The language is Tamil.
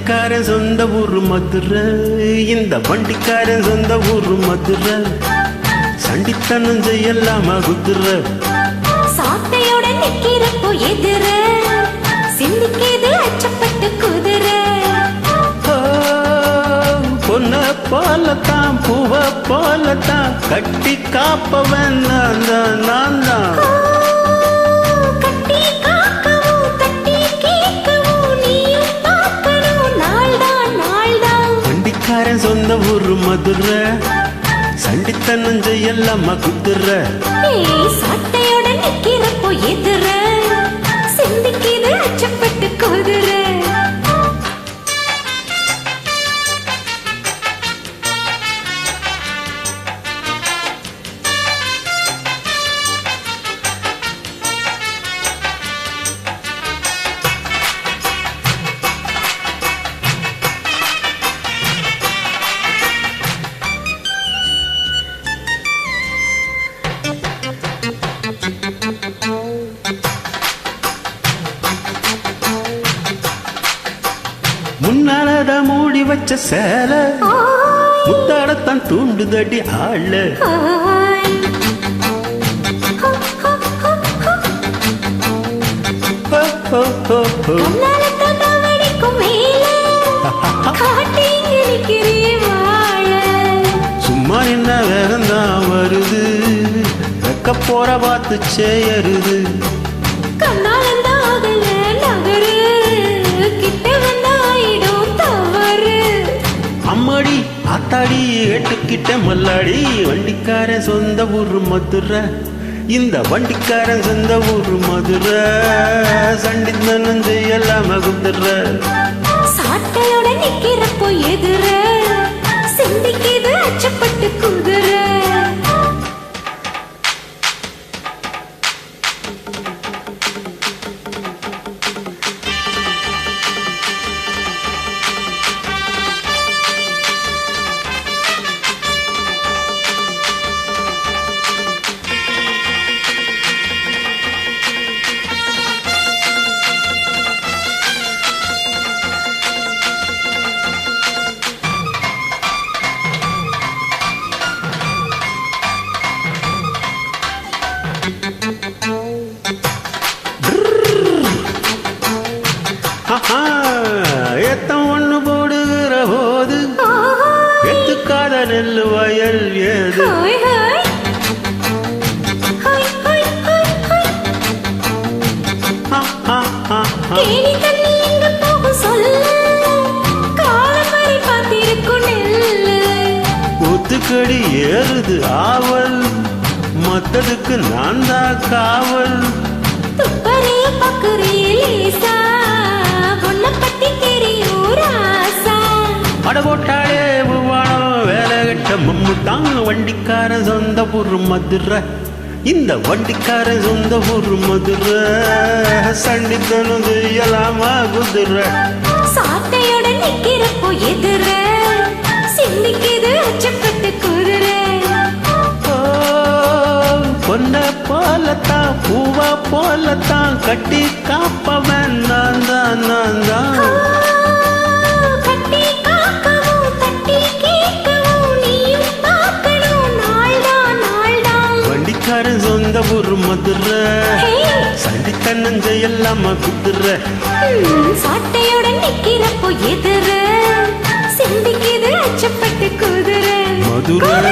வண்டிக்காரன் சொந்த ஊரு மதுரை, இந்த வண்டிக்காரன் சொந்த ஊரு மதுரை. சண்டித்தனம் செய்யலாமா குதிரை, சாட்டையோட நிக்கிறப்போ எதிர சிந்திக்கிது அச்சப்பட்டு குதிரை. பொன்ன போலத்தான் பூவ போலத்தான் கட்டி காப்பவன் நான் தான், நான் தான். வண்டிக்காரன் சொந்த ஊரு மதுரை, சண்டித்தனம் செய்யலாமா குதிரை. சாட்டையோட நிக்கிறப்போ எதிர சிந்திக்கிது அச்சப்பட்டு குதிரை. முன்னாலத மூடி வச்ச சேல முத்தாடத்தான் தூண்டுதடி ஆள. சும்மா என்ன வேகந்தான் வருது, வெக்க போற பார்த்து சேயருது. அம்மாடி ஆத்தாடி ஏட்டுக்கிட்ட மல்லாடி. வண்டிக்காரன் சொந்த ஊரு மதுரை, இந்த வண்டிக்காரன் சொந்த ஊரு மதுரை. சண்டித்தனம் செய்யலாமா குதிரை. சாட்டையோட நிக்கிறப்போ எதிர சிந்திக்கிது அச்சப்பட்டு குதிரை. ஏத்தம் ஒண்ணு போடுகிற போது எத்துக்காத நெல்லு வயல் ஏது. ஒத்துக்கடி ஏறுது ஆவல், மத்ததுக்கு நான் தான் காவல். அடகோட்டாளே பூவானம் வேலை கட்ட மம்முத்தான். வண்டிக்காரன் சொந்த ஊரு மதுரை, இந்த வண்டிக்காரன் சொந்த ஊரு மதுரை. சண்டித்தனம் செய்யலாமா குதிரை. சாட்டையோட நிக்கிறப்போ எதிர சிந்திக்கிது அச்சப்பட்டு குதிரை. பொன்ன போலத்தான் பூவ போலத்தான் கட்டி காப்பவன் நான் தான், நான் தான். வண்டிக்காரன் சொந்த ஊரு மதுரை, சண்டித்தனம் செய்யலாமா குதிரை. சாட்டையோட நிக்கிறப்போ எதிர சிந்திக்கிது அச்சப்பட்டு குதிரை. மதுரை.